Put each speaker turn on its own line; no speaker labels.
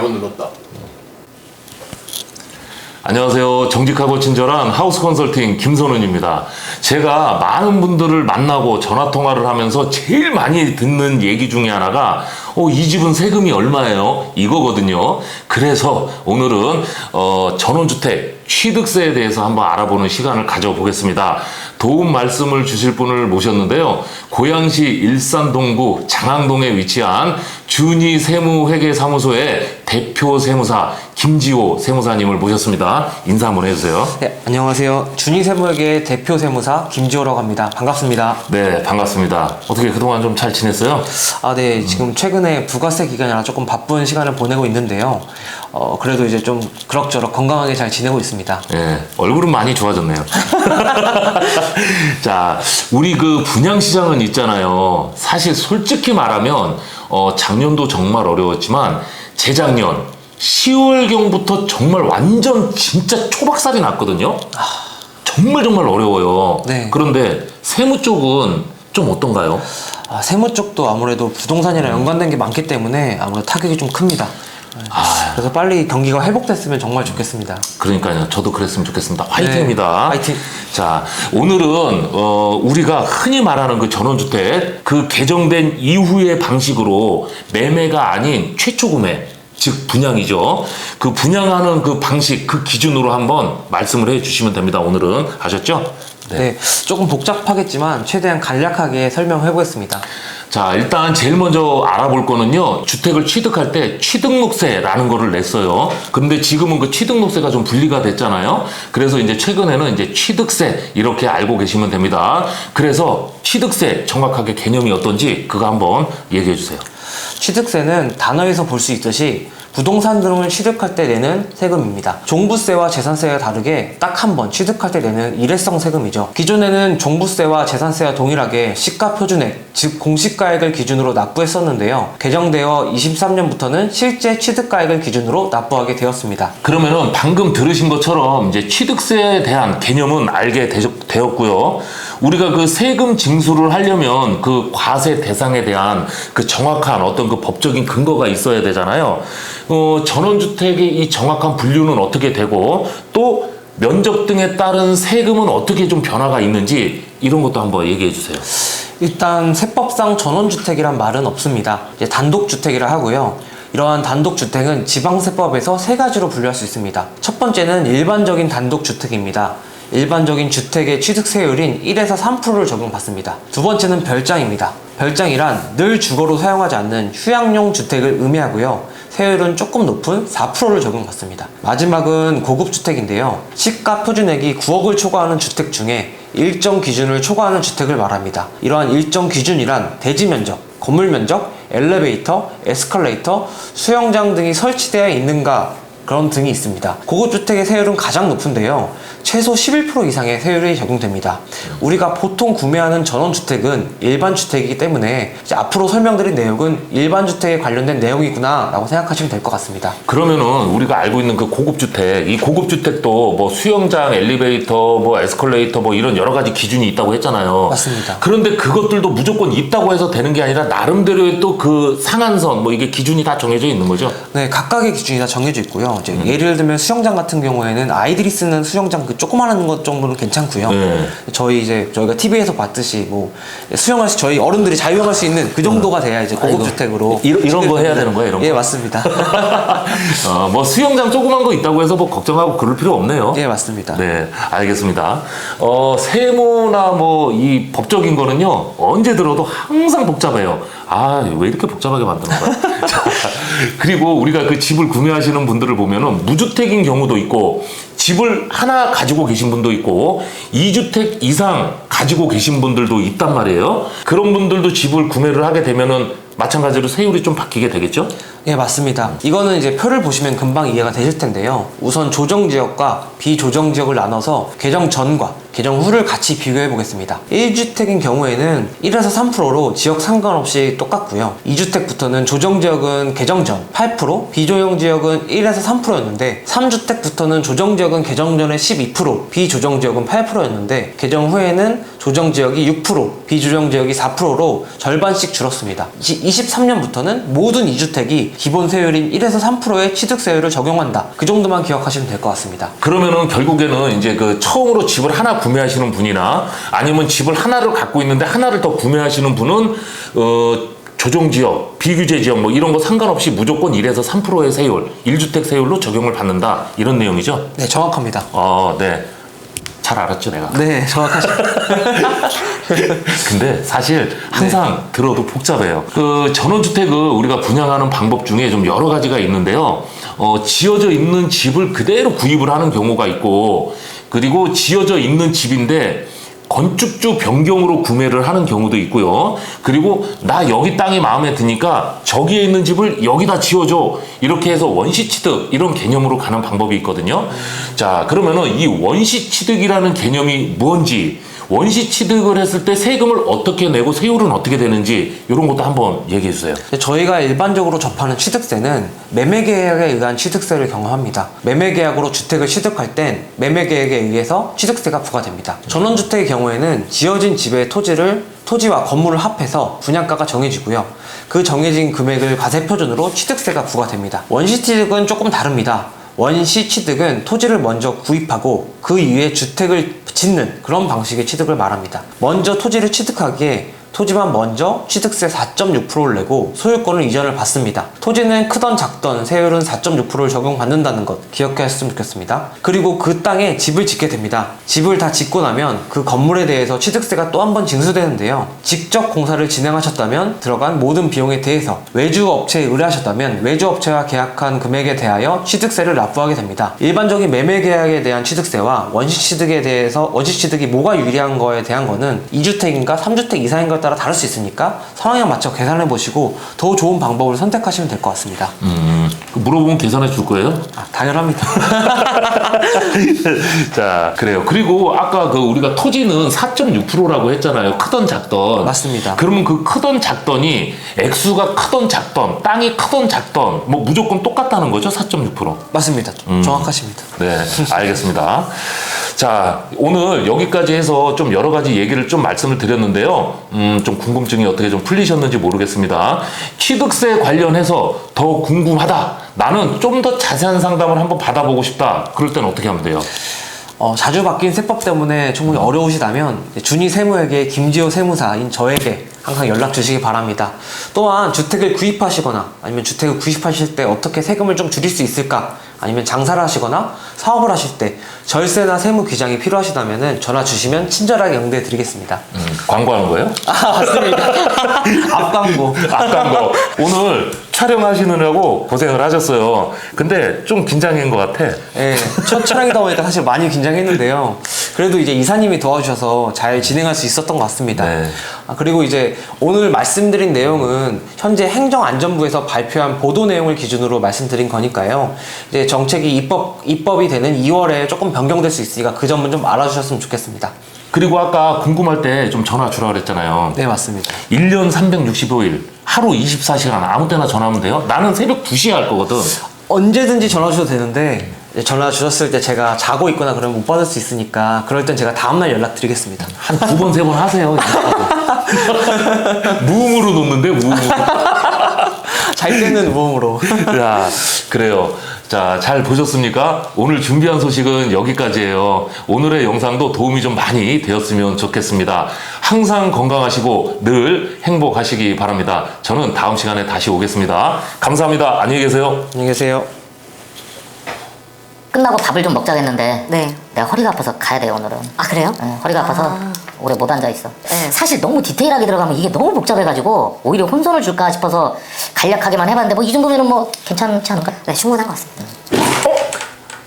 바로 눌렀다.
안녕하세요. 정직하고 친절한 하우스 컨설팅 김선훈입니다. 제가 많은 분들을 만나고 전화통화를 하면서 제일 많이 듣는 얘기 중에 하나가 이 집은 세금이 얼마예요? 이거거든요. 그래서 오늘은 전원주택 취득세에 대해서 한번 알아보는 시간을 가져보겠습니다. 도움 말씀을 주실 분을 모셨는데요. 고양시 일산동구 장항동에 위치한 준이 세무회계사무소의 대표 세무사 김지호 세무사님을 모셨습니다. 인사 한번 해주세요.
네, 안녕하세요. 준이 세무회계 대표 세무사 김지호라고 합니다. 반갑습니다.
네, 반갑습니다. 어떻게 그동안 좀 잘 지냈어요?
네, 지금 최근에 부가세 기간이라 조금 바쁜 시간을 보내고 있는데요. 그래도 이제 좀 그럭저럭 건강하게 잘 지내고 있습니다.
네, 얼굴은 많이 좋아졌네요. 자, 우리 그 분양시장은 있잖아요. 사실 솔직히 말하면 작년도 정말 어려웠지만 재작년 10월경부터 정말 완전 진짜 초박살이 났거든요. 정말 어려워요.
네.
그런데 세무 쪽은 좀 어떤가요?
세무 쪽도 아무래도 부동산이랑 연관된 게 많기 때문에 아무래도 타격이 좀 큽니다. 그래서 빨리 경기가 회복됐으면 정말 좋겠습니다.
그러니까요. 저도 그랬으면 좋겠습니다. 화이팅입니다.
네, 화이팅.
자, 오늘은 우리가 흔히 말하는 그 전원주택 그 개정된 이후의 방식으로 매매가 아닌 최초 구매, 즉 분양이죠. 그 분양하는 그 방식, 그 기준으로 한번 말씀을 해주시면 됩니다. 오늘은 아셨죠?
네, 조금 복잡하겠지만 최대한 간략하게 설명해 보겠습니다.
자, 일단 제일 먼저 알아볼 거는요. 주택을 취득할 때 취득록세라는 거를 냈어요. 그런데 지금은 그 취득록세가 좀 분리가 됐잖아요. 그래서 이제 최근에는 이제 취득세 이렇게 알고 계시면 됩니다. 그래서 취득세 정확하게 개념이 어떤지 그거 한번 얘기해 주세요.
취득세는 단어에서 볼 수 있듯이 부동산 등을 취득할 때 내는 세금입니다. 종부세와 재산세와 다르게 딱 한 번 취득할 때 내는 일회성 세금이죠. 기존에는 종부세와 재산세와 동일하게 시가표준액, 즉 공시가액을 기준으로 납부했었는데요. 개정되어 23년부터는 실제 취득가액을 기준으로 납부하게 되었습니다.
그러면은 방금 들으신 것처럼 이제 취득세에 대한 개념은 알게 되었고요. 우리가 그 세금 징수를 하려면 그 과세 대상에 대한 그 정확한 어떤 그 법적인 근거가 있어야 되잖아요. 전원주택의 이 정확한 분류는 어떻게 되고 또 면적 등에 따른 세금은 어떻게 좀 변화가 있는지 이런 것도 한번 얘기해 주세요.
일단 세법상 전원주택이란 말은 없습니다. 이제 단독주택이라 하고요. 이러한 단독주택은 지방세법에서 세 가지로 분류할 수 있습니다. 첫 번째는 일반적인 단독주택입니다. 일반적인 주택의 취득세율인 1에서 3%를 적용받습니다. 두 번째는 별장입니다. 별장이란 늘 주거로 사용하지 않는 휴양용 주택을 의미하고요. 세율은 조금 높은 4%를 적용받습니다. 마지막은 고급주택인데요. 시가 표준액이 9억을 초과하는 주택 중에 일정 기준을 초과하는 주택을 말합니다. 이러한 일정 기준이란 대지 면적, 건물 면적, 엘리베이터, 에스컬레이터, 수영장 등이 설치되어 있는가 그런 등이 있습니다. 고급주택의 세율은 가장 높은데요. 최소 11% 이상의 세율이 적용됩니다. 우리가 보통 구매하는 전원주택은 일반주택이기 때문에 이제 앞으로 설명드린 내용은 일반주택에 관련된 내용이구나 라고 생각하시면 될 것 같습니다.
그러면은 우리가 알고 있는 그 고급주택, 이 고급주택도 뭐 수영장, 엘리베이터, 뭐 에스컬레이터 뭐 이런 여러 가지 기준이 있다고 했잖아요.
맞습니다.
그런데 그것들도 무조건 있다고 해서 되는 게 아니라 나름대로의 또 그 상한선 뭐 이게 기준이 다 정해져 있는 거죠?
네, 각각의 기준이 다 정해져 있고요. 이제 예를 들면 수영장 같은 경우에는 아이들이 쓰는 수영장 그 조그마한 것 정도는 괜찮고요.
네.
저희가 TV에서 봤듯이 뭐 수영할 수 저희 어른들이 자유형할 수 있는 그 정도가 돼야 이제 고급주택으로
이런 거 해야 되는 거예요, 이런 거?
예, 맞습니다.
뭐 수영장 조그만 거 있다고 해서 뭐 걱정하고 그럴 필요 없네요.
예, 맞습니다.
네, 알겠습니다. 세무나 뭐 이 법적인 거는요 언제 들어도 항상 복잡해요. 왜 이렇게 복잡하게 만드는 거야? 자, 그리고 우리가 그 집을 구매하시는 분들을 보면은 무주택인 경우도 있고 집을 하나 가지고 계신 분도 있고 2주택 이상 가지고 계신 분들도 있단 말이에요. 그런 분들도 집을 구매를 하게 되면은 마찬가지로 세율이 좀 바뀌게 되겠죠?
예, 맞습니다. 이거는 이제 표를 보시면 금방 이해가 되실 텐데요. 우선 조정지역과 비조정지역을 나눠서 개정 전과 개정 후를 같이 비교해 보겠습니다. 1주택인 경우에는 1에서 3%로 지역 상관없이 똑같고요. 2주택부터는 조정지역은 개정 전 8%, 비조정 지역은 1에서 3%였는데 3주택부터는 조정 지역은 개정 전에 12%, 비조정 지역은 8%였는데 개정 후에는 조정 지역이 6%, 비조정 지역이 4%로 절반씩 줄었습니다. 23년부터는 모든 2주택이 기본 세율인 1에서 3%의 취득세율을 적용한다. 그 정도만 기억하시면 될 것 같습니다.
그러면은 결국에는 이제 그 처음으로 집을 하나 구매하시는 분이나 아니면 집을 하나를 갖고 있는데 하나를 더 구매하시는 분은 조정지역, 비규제지역 뭐 이런 거 상관없이 무조건 1에서 3%의 세율, 1주택 세율로 적용을 받는다. 이런 내용이죠?
네, 정확합니다.
네. 잘 알았죠, 내가.
네, 정확하십니다.
근데 사실 항상 들어도 복잡해요. 그 전원주택을 우리가 분양하는 방법 중에 좀 여러 가지가 있는데요. 지어져 있는 집을 그대로 구입을 하는 경우가 있고, 그리고 지어져 있는 집인데 건축주 변경으로 구매를 하는 경우도 있고요. 그리고 나 여기 땅이 마음에 드니까 저기에 있는 집을 여기다 지어줘. 이렇게 해서 원시취득 이런 개념으로 가는 방법이 있거든요. 자, 그러면은 이 원시취득이라는 개념이 뭔지, 원시취득을 했을 때 세금을 어떻게 내고 세율은 어떻게 되는지 이런 것도 한번 얘기해 주세요.
저희가 일반적으로 접하는 취득세는 매매계약에 의한 취득세를 경험합니다. 매매계약으로 주택을 취득할 땐 매매계약에 의해서 취득세가 부과됩니다. 전원주택의 경우에는 지어진 집의 토지와 건물을 합해서 분양가가 정해지고요. 그 정해진 금액을 과세표준으로 취득세가 부과됩니다. 원시취득은 조금 다릅니다. 원시취득은 토지를 먼저 구입하고 그 이후에 주택을 짓는 그런 방식의 취득을 말합니다. 먼저 토지를 취득하기에 토지만 먼저 취득세 4.6%를 내고 소유권을 이전을 받습니다. 토지는 크던 작던 세율은 4.6%를 적용받는다는 것 기억하셨으면 좋겠습니다. 그리고 그 땅에 집을 짓게 됩니다. 집을 다 짓고 나면 그 건물에 대해서 취득세가 또 한 번 징수되는데요. 직접 공사를 진행하셨다면 들어간 모든 비용에 대해서, 외주업체에 의뢰하셨다면 외주업체와 계약한 금액에 대하여 취득세를 납부하게 됩니다. 일반적인 매매계약에 대한 취득세와 원시취득이 뭐가 유리한 거에 대한 거는 2주택인가 3주택 이상인가 따라 다를 수 있으니까 상황에 맞춰 계산해 보시고 더 좋은 방법을 선택하시면 될 것 같습니다.
물어보면 계산해 줄 거예요?
당연합니다.
자, 그래요. 그리고 아까 그 우리가 토지는 4.6%라고 했잖아요. 크던 작던.
맞습니다.
그러면 그 크던 작던이 액수가 크던 작던, 땅이 크던 작던 뭐 무조건 똑같다는 거죠? 4.6%.
맞습니다. 정확하십니다.
네, 알겠습니다. 자, 오늘 여기까지 해서 좀 여러 가지 얘기를 좀 말씀을 드렸는데요. 좀 궁금증이 어떻게 좀 풀리셨는지 모르겠습니다. 취득세 관련해서 더 궁금하다. 나는 좀 더 자세한 상담을 한번 받아보고 싶다. 그럴 때는 어떻게 하면 돼요?
자주 바뀐 세법 때문에 충분히 어려우시다면 준이 세무에게 김지호 세무사인 저에게 항상 연락 주시기 바랍니다. 또한 주택을 구입하시거나 아니면 주택을 구입하실 때 어떻게 세금을 좀 줄일 수 있을까, 아니면 장사를 하시거나 사업을 하실 때 절세나 세무 귀장이 필요하시다면 전화 주시면 친절하게 응대해 드리겠습니다.
광고하는 거예요?
맞습니다. 앞광고.
앞광고. 오늘 촬영하시느라고 고생을 하셨어요. 근데 좀 긴장인 것 같아.
네, 첫 촬영이다 보니까 사실 많이 긴장했는데요. 그래도 이제 이사님이 도와주셔서 잘 진행할 수 있었던 것 같습니다.
네.
그리고 이제 오늘 말씀드린 내용은 현재 행정안전부에서 발표한 보도 내용을 기준으로 말씀드린 거니까요. 이제 정책이 입법이 되는 2월에 조금 변경될 수 있으니까 그 점은 좀 알아주셨으면 좋겠습니다.
그리고 아까 궁금할 때 좀 전화 주라 그랬잖아요.
네, 맞습니다.
1년 365일, 하루 24시간 아무 때나 전화하면 돼요? 나는 새벽 2시에 할 거거든.
언제든지 전화 주셔도 되는데 전화 주셨을 때 제가 자고 있거나 그러면 못 받을 수 있으니까 그럴 땐 제가 다음날 연락드리겠습니다.
한 2번, 3번 하세요. 무음으로 놓는데, 무음으로.
잘 때는 무음으로.
자, 그래요. 자, 잘 보셨습니까? 오늘 준비한 소식은 여기까지예요. 오늘의 영상도 도움이 좀 많이 되었으면 좋겠습니다. 항상 건강하시고 늘 행복하시기 바랍니다. 저는 다음 시간에 다시 오겠습니다. 감사합니다. 안녕히 계세요.
안녕히 계세요.
끝나고 밥을 좀 먹자겠는데
네.
내가 허리가 아파서 가야 돼요 오늘은.
아, 그래요?
네, 허리가 아파서 오래 못 앉아 있어.
네.
사실 너무 디테일하게 들어가면 이게 너무 복잡해가지고 오히려 혼선을 줄까 싶어서 간략하게만 해봤는데 뭐 이 정도면은 뭐 괜찮지 않을까?
네, 충분한 것 같습니다.